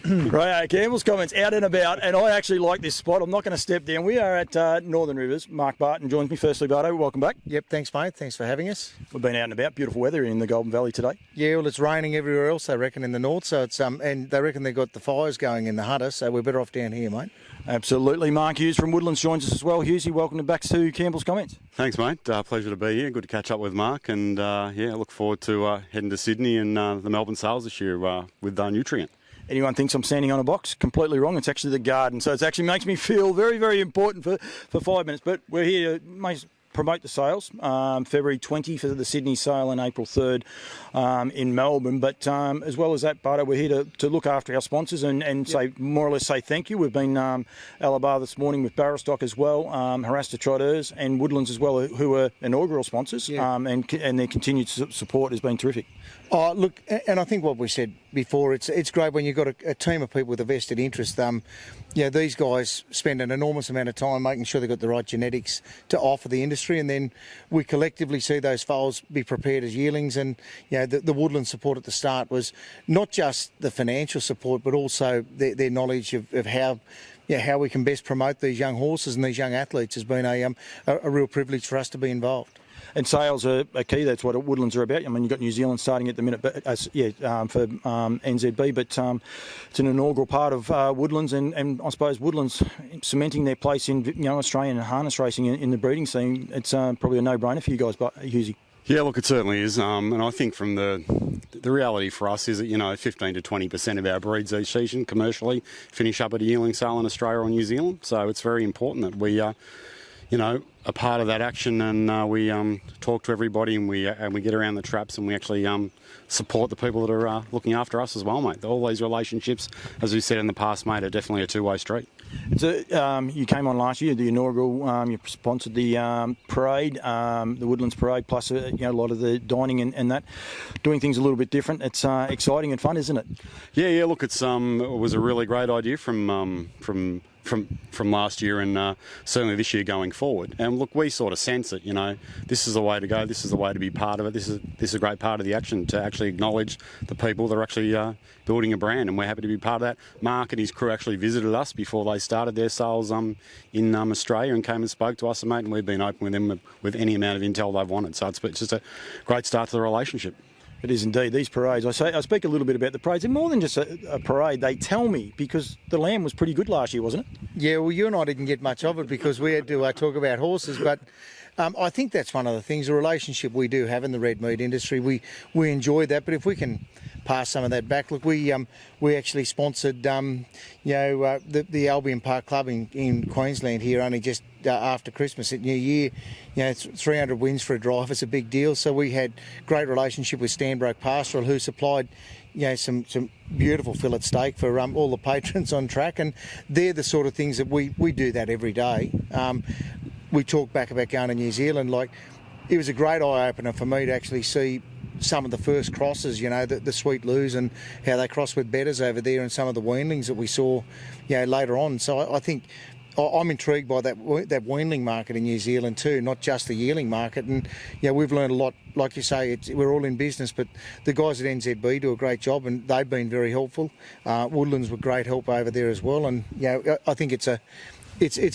Right, Campbell's comments out and about, and I actually like this spot. I'm not going to step down. We are at Northern Rivers. Mark Barton joins me. Firstly, Barto, welcome back. Yep, thanks, mate. Thanks for having us. We've been out and about. Beautiful weather in the Golden Valley today. Yeah, well, it's raining everywhere else, they reckon, in the north. So it's and they reckon they've got the fires going in the Hunter, so we're better off down here, mate. Absolutely. Mark Hughes from Woodlands joins us as well. Hughesy, welcome back to Campbell's comments. Thanks, mate. Pleasure to be here. Good to catch up with Mark, and yeah, look forward to heading to Sydney and the Melbourne sales this year with Nutrient. Anyone thinks I'm standing on a box? Completely wrong. It's actually the garden. So it actually makes me feel very, very important for 5 minutes. But we're here to promote the sales. February 20 for the Sydney sale and April 3rd in Melbourne. But as well as that, Barto, we're here to look after our sponsors and say more or less say thank you. We've been Alabar this morning with Barrostock as well, Harasta Trotters and Woodlands as well, who are inaugural sponsors. And their continued support has been terrific. Oh, look, and I think what we said before, it's great when you've got a team of people with a vested interest. These guys spend an enormous amount of time making sure they've got the right genetics to offer the industry, and then we collectively see those foals be prepared as yearlings. And the Woodland support at the start was not just the financial support, but also their knowledge of how we can best promote these young horses and these young athletes has been a real privilege for us to be involved. And sales are key. That's what Woodlands are about. I mean, you've got New Zealand starting at the minute, but for NZB. But it's an inaugural part of Woodlands, and I suppose Woodlands cementing their place in Australian harness racing in the breeding scene. It's probably a no-brainer for you guys, Hughesy. Yeah, look, it certainly is, and I think from the reality for us is that 15 to 20% of our breeds each season commercially finish up at a yearling sale in Australia or New Zealand. So it's very important that we a part of that action, and we talk to everybody, and we get around the traps, and we actually support the people that are looking after us as well, mate. All these relationships, as we said in the past, mate, are definitely a two-way street. You came on last year, the inaugural. You sponsored the parade, the Woodlands parade, plus a lot of the dining and that, doing things a little bit different. It's exciting and fun, isn't it? Yeah. Look, it was a really great idea from last year, and certainly this year going forward. And look, we sort of sense it. This is the way to go. This is the way to be part of it. This is a great part of the action, to actually acknowledge the people that are actually building a brand, and we're happy to be part of that. Mark and his crew actually visited us before they started their sales in Australia, and came and spoke to us, mate, and we've been open with them with any amount of intel they've wanted. So it's just a great start to the relationship. It is indeed. These parades, I speak a little bit about the parades. They're more than just a parade, they tell me, because the lamb was pretty good last year, wasn't it? Yeah, well, you and I didn't get much of it because we had to talk about horses, but I think that's one of the things, the relationship we do have in the red meat industry. We enjoy that, but if we can pass some of that back. Look, we actually sponsored the Albion Park Club in Queensland here only just after Christmas at New Year. It's 300 wins for a drive. It's a big deal. So we had great relationship with Stanbroke Pastoral, who supplied some beautiful fillet steak for all the patrons on track, and they're the sort of things that we do that every day. We talk back about going to New Zealand. Like, it was a great eye opener for me to actually see some of the first crosses, the Sweet Loos, and how they cross with betters over there, and some of the weanlings that we saw later on. So I think I'm intrigued by that weanling market in New Zealand too, not just the yearling market. And we've learned a lot. Like you say, we're all in business, but the guys at NZB do a great job, and they've been very helpful. Woodlands were great help over there as well, and I think it's a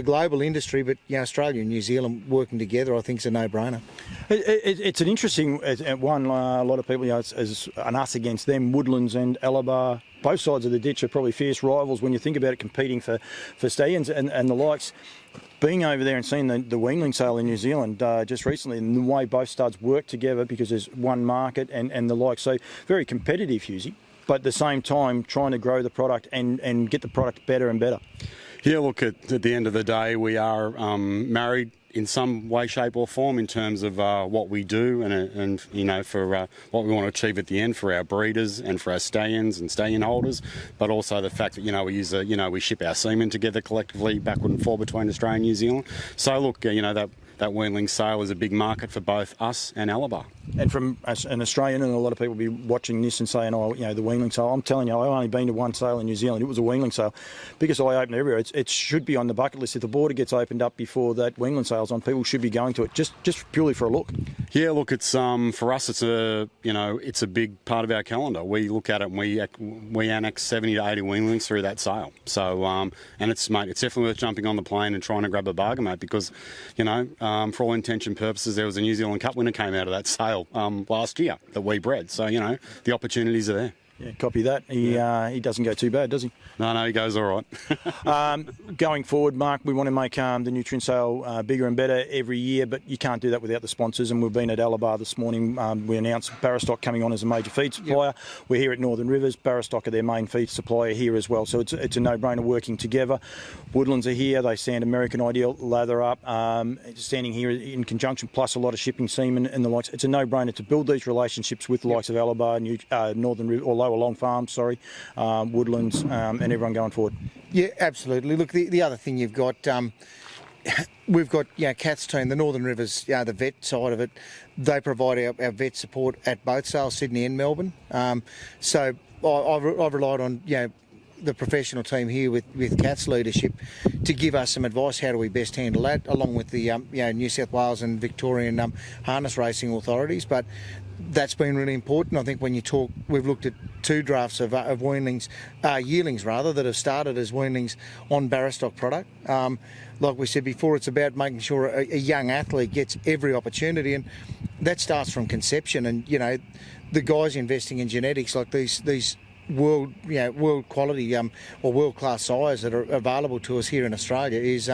global industry, but Australia and New Zealand working together, I think, is a no-brainer. It's an interesting one. A lot of people, as an us against them. Woodlands and Alabar, both sides of the ditch, are probably fierce rivals when you think about it, competing for stallions and the likes. Being over there and seeing the weanling sale in New Zealand just recently, and the way both studs work together, because there's one market and the like. So very competitive, Hughesy, but at the same time trying to grow the product and get the product better and better. Yeah, look, at the end of the day, we are married in some way, shape or form in terms of what we do and for what we want to achieve at the end for our breeders and for our stallions and stallion holders, but also the fact that, we ship our semen together collectively backward and forward between Australia and New Zealand. So look, that weanling sale is a big market for both us and Alabar. And from an Australian, and a lot of people will be watching this and saying, oh, the weanling sale. I'm telling you, I've only been to one sale in New Zealand. It was a weanling sale. Biggest eye-opener everywhere. It should be on the bucket list. If the border gets opened up before that weanling sale's on, people should be going to it, just purely for a look. Yeah, look, it's for us, it's a big part of our calendar. We look at it and we annex 70 to 80 weanlings through that sale. So, and it's definitely worth jumping on the plane and trying to grab a bargain, mate, because, for all intents and purposes, there was a New Zealand Cup winner came out of that sale last year that we bred. So, the opportunities are there. Yeah, copy that. He doesn't go too bad, does he? No, he goes all right. Going forward, Mark, we want to make the nutrient sale bigger and better every year, but you can't do that without the sponsors. And we've been at Alabar this morning. We announced Barrastock coming on as a major feed supplier. Yep. We're here at Northern Rivers. Barrastock are their main feed supplier here as well. So it's a no-brainer working together. Woodlands are here. They stand American Ideal, lather up, standing here in conjunction, plus a lot of shipping seamen and the likes. It's a no-brainer to build these relationships with the likes of Alabar, Northern Rivers, or Lower Long Farm, Woodlands, and everyone going forward. Yeah, absolutely. Look, the other thing you've got, we've got Kath's team, the Northern Rivers, the vet side of it. They provide our vet support at both sales, Sydney and Melbourne. So I've relied on the professional team here with Kath's leadership to give us some advice. How do we best handle that, along with the New South Wales and Victorian harness racing authorities. But that's been really important. I think when you talk, we've looked at 2 drafts of weanlings, yearlings rather, that have started as weanlings on Barrastock product. Like we said before, it's about making sure a young athlete gets every opportunity, and that starts from conception. And the guys investing in genetics like these world quality or world class sires that are available to us here in Australia is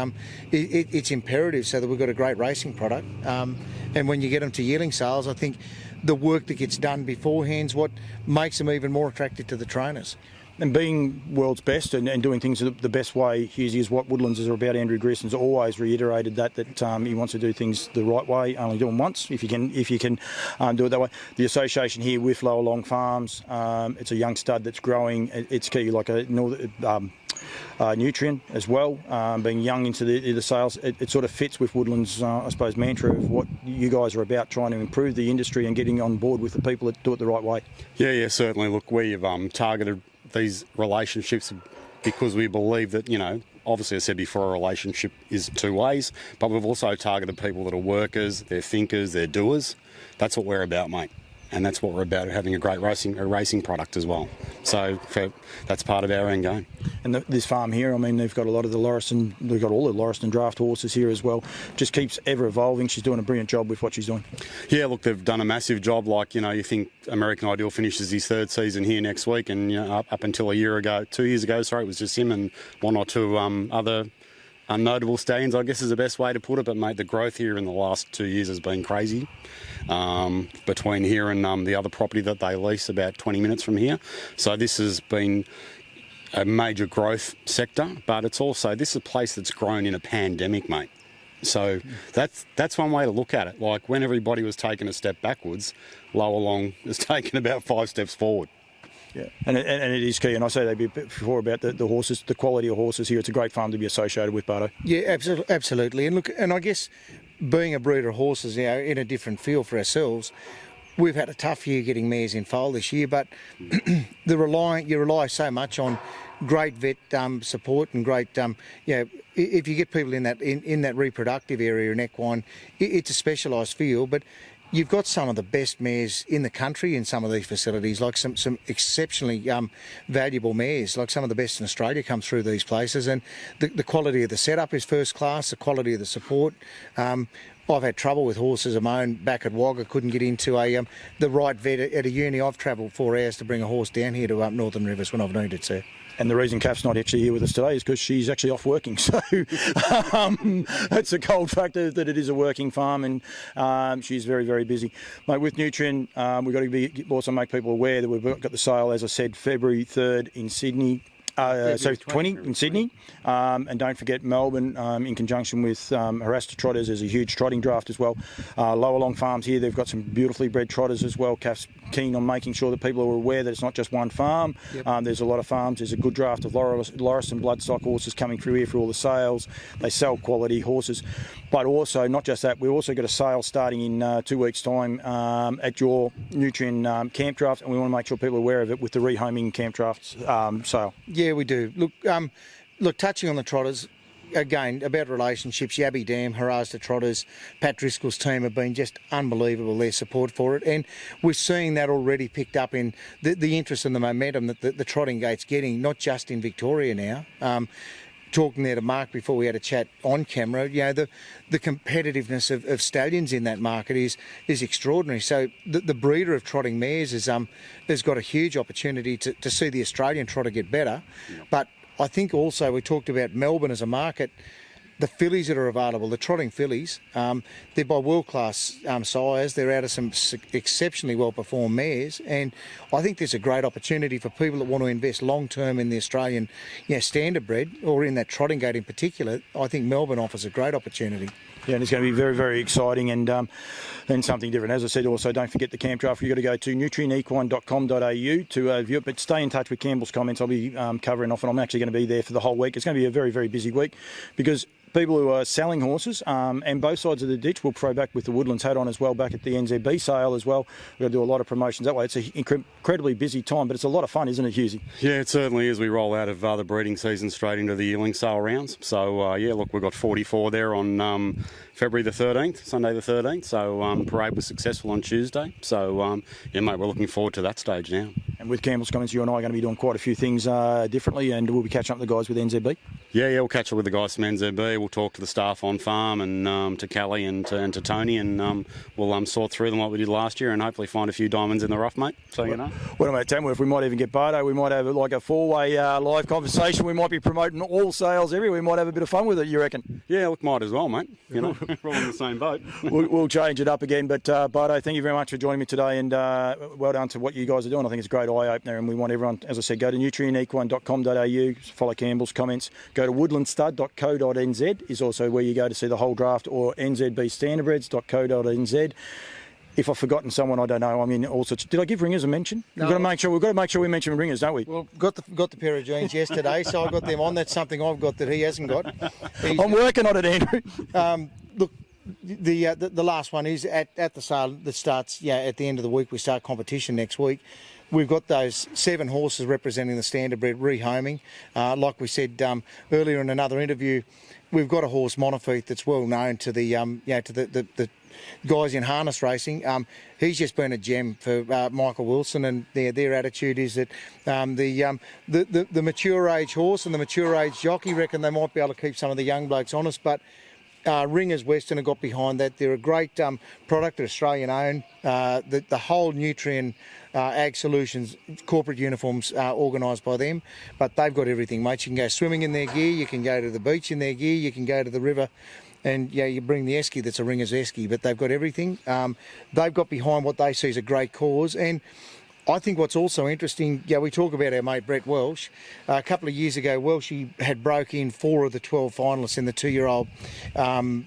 it's imperative so that we've got a great racing product. And when you get them to yearling sales, I think the work that gets done beforehand is what makes them even more attractive to the trainers. And being world's best and doing things the best way, Hughes, is what Woodlands is about. Andrew Grierson's always reiterated that he wants to do things the right way, only do them once if you can do it that way. The association here with Lower Long Farms, it's a young stud that's growing. It's key, like a nutrient as well, being young into the sales. It sort of fits with Woodlands, I suppose, mantra of what you guys are about, trying to improve the industry and getting on board with the people that do it the right way. Yeah, certainly. Look, we've targeted these relationships because we believe that, obviously I said before, a relationship is 2 ways, but we've also targeted people that are workers, they're thinkers, they're doers. That's what we're about, mate. And that's what we're about, having a great racing product as well. So that's part of our end game. And this farm here, they've got a lot of they've got all the Lauriston draft horses here as well. Just keeps ever evolving. She's doing a brilliant job with what she's doing. Yeah, look, they've done a massive job. Like, you think American Ideal finishes his 3rd season here next week, and up until 2 years ago, it was just him and 1 or 2 other unnotable stallions, I guess is the best way to put it. But mate, the growth here in the last 2 years has been crazy. Between here and the other property that they lease about 20 minutes from here. So this has been a major growth sector, but this is a place that's grown in a pandemic, mate. So that's one way to look at it. Like, when everybody was taking a step backwards, Lower Long has taken about 5 steps forward. Yeah, and it is key. And I say that before about the horses, the quality of horses here. It's a great farm to be associated with, Bardo. Yeah, absolutely. And look, and I guess being a breeder of horses, in a different field for ourselves, we've had a tough year getting mares in foal this year. But you rely so much on great vet support and great, if you get people in that reproductive area in equine, it's a specialised field, but you've got some of the best mares in the country in some of these facilities, like some exceptionally valuable mares, like some of the best in Australia come through these places, and the quality of the setup is first class, the quality of the support. I've had trouble with horses of my own back at Wagga, couldn't get into the right vet at a uni. I've travelled 4 hours to bring a horse down here to Northern Rivers when I've needed to. And the reason Kath's not actually here with us today is because she's actually off working. So that's a cold factor that it is a working farm, and she's very, very busy. Mate, with Nutrien, we've got to also make people aware that we've got the sale, as I said, February 3rd in Sydney. So 20 in Sydney, and don't forget Melbourne in conjunction with Harasta Trotters. There's a huge trotting draft as well. Lower Long Farms here, they've got some beautifully bred trotters as well. CAF's keen on making sure that people are aware that it's not just one farm. Yep. There's a lot of farms. There's a good draft of Loris and bloodstock horses coming through here for all the sales. They sell quality horses, but also not just that. We've also got a sale starting in 2 weeks' time at your Nutrien camp draft, and we want to make sure people are aware of it with the rehoming camp drafts sale. Yeah, we do. Look, touching on the trotters, again, about relationships, Yabby Dam, Harasta Trotters, Pat Driscoll's team have been just unbelievable, their support for it. And we're seeing that already picked up in the interest and the momentum that the trotting gate's getting, not just in Victoria now. Talking there to Mark before we had a chat on camera, the competitiveness of stallions in that market is extraordinary. So the breeder of trotting mares has got a huge opportunity to see the Australian trotter get better. But I think also we talked about Melbourne as a market. The fillies that are available, the trotting fillies, they're by world-class sires. They're out of some exceptionally well-performed mares, and I think there's a great opportunity for people that want to invest long-term in the Australian standard bred, or in that trotting gate in particular. I think Melbourne offers a great opportunity. Yeah, and it's going to be very, very exciting and something different. As I said, also don't forget the camp draft. You've got to go to nutrienequine.com.au to view it, but stay in touch with Campbell's Comments. I'll be covering off, and I'm actually going to be there for the whole week. It's going to be a very, very busy week because people who are selling horses and both sides of the ditch will throw back with the Woodlands hat on as well, back at the NZB sale as well. We're going to do a lot of promotions that way. It's an incredibly busy time, but it's a lot of fun, isn't it, Hughesy? Yeah, it certainly is. We roll out of the breeding season straight into the yearling sale rounds. So, look, we've got 44 there on February the 13th, Sunday the 13th. So, parade was successful on Tuesday. So, mate, we're looking forward to that stage now. And with Campbell's Comments, you and I are going to be doing quite a few things differently, and we'll be catching up with the guys with NZB. Yeah, we'll catch up with the guys from NZB. We'll talk to the staff on farm and to Callie and to Tony, and we'll sort through them like we did last year and hopefully find a few diamonds in the rough, mate. So, you know. What about Tamworth? We might even get Bardo. We might have like a four-way live conversation. We might be promoting all sales everywhere. We might have a bit of fun with it, you reckon? Yeah, look, might as well, mate. You know, we're all in the same boat. We'll change it up again. But Bardo, thank you very much for joining me today, and well done to what you guys are doing. I think it's a great eye-opener, and we want everyone, as I said, go to nutrienequine.com.au, follow Campbell's Comments, go to woodlandstud.co.nz is also where you go to see the whole draft, or nzbstandardbreds.co.nz. If I've forgotten someone, I don't know. I mean, also, did I give ringers a mention? No. We've got to make sure we mention ringers, don't we? Well, got the pair of jeans yesterday, so I got them on. That's something I've got that he hasn't got. I'm working on it, Andrew. Look, the last one is at the sale that starts at the end of the week. We start competition next week. We've got those 7 horses representing the standard bred rehoming. Like we said earlier in another interview, we've got a horse, Monofeet, that's well known to the the guys in harness racing. He's just been a gem for Michael Wilson, and their attitude is that the mature age horse and the mature age jockey reckon they might be able to keep some of the young blokes honest, but Ringers Western have got behind that. They're a great product, they're Australian owned. The whole Nutrien Ag Solutions corporate uniforms are organised by them, but they've got everything, mate. You can go swimming in their gear, you can go to the beach in their gear, you can go to the river, and you bring the esky that's a Ringers esky, but they've got everything. They've got behind what they see as a great cause, and I think what's also interesting, we talk about our mate Brett Welsh. A couple of years ago, Welshie had broke in 4 of the 12 finalists in the 2-year-old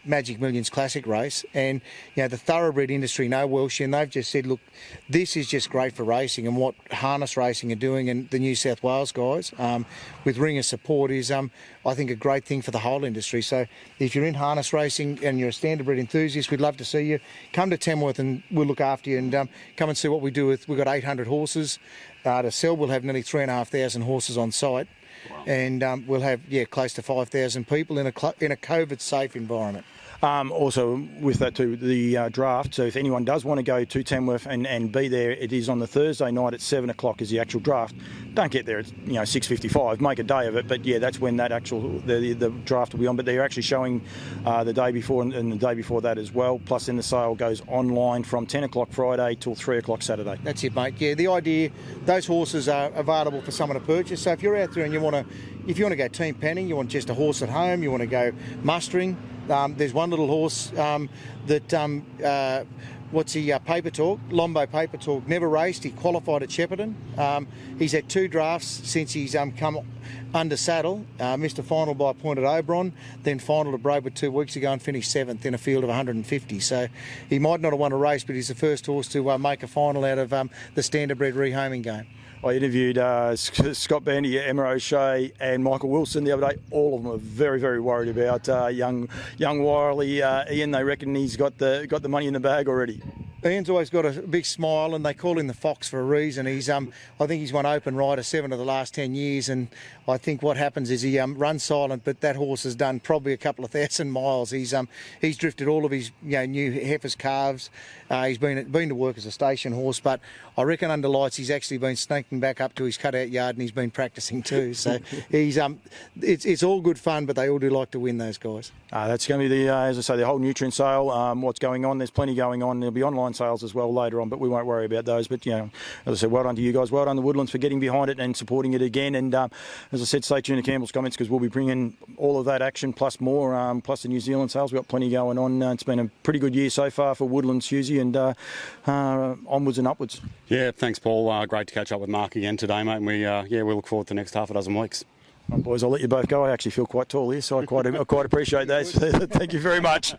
Magic Millions Classic race. And, the thoroughbred industry know Welshie, and they've just said, look, this is just great for racing, and what harness racing are doing, and the New South Wales guys, with Ringers support, is, I think, a great thing for the whole industry. So if you're in harness racing and you're a standardbred enthusiast, we'd love to see you. Come to Tamworth and we'll look after you, and come and see what we do we've got 800 horses to sell. We'll have nearly 3,500 horses on site. Wow. And we'll have close to 5,000 people in a COVID safe environment. Also with that too, the draft, so if anyone does want to go to Tamworth and be there, it is on the Thursday night at 7 o'clock is the actual draft. Don't get there at 6:55, make a day of it, but that's when that the draft will be on. But they're actually showing the day before and the day before that as well, plus then the sale goes online from 10 o'clock Friday till 3 o'clock Saturday. That's it, mate. The idea, those horses are available for someone to purchase, so if you're out there and you want to go team penning, you want just a horse at home, you want to go mustering, there's one little horse that Paper Talk, Lombo Paper Talk, never raced. He qualified at Shepparton. He's had 2 drafts since he's come under saddle, missed a final by a point at Oberon, then finalled at Braidwood 2 weeks ago and finished 7th in a field of 150. So he might not have won a race, but he's the first horse to make a final out of the standardbred rehoming game. I interviewed Scott Bandy, Emma O'Shea and Michael Wilson the other day. All of them are very, very worried about young Wiley Ian. They reckon he's got the money in the bag already. Ian's always got a big smile, and they call him the Fox for a reason. I think he's won Open Rider 7 of the last 10 years, and I think what happens is he runs silent, but that horse has done probably a couple of thousand miles. He's drifted all of his new heifers, calves. He's been to work as a station horse, but I reckon under lights he's actually been sneaking back up to his cutout yard and he's been practising too. So it's all good fun, but they all do like to win, those guys. That's going to be as I say, the whole nutrient sale. What's going on? There's plenty going on. There'll be online sales as well later on, but we won't worry about those. But as I said, well done to you guys. Well done to Woodlands for getting behind it and supporting it again. And as I said, stay tuned to Campbell's comments because we'll be bringing all of that action plus more, plus the New Zealand sales. We've got plenty going on. It's been a pretty good year so far for Woodlands, Hughesy, and onwards and upwards. Yeah, thanks, Paul. Great to catch up with Mark again today, mate. And we look forward to the next half a dozen weeks. Boys, I'll let you both go. I actually feel quite tall here, so I quite appreciate that. Thank you very much.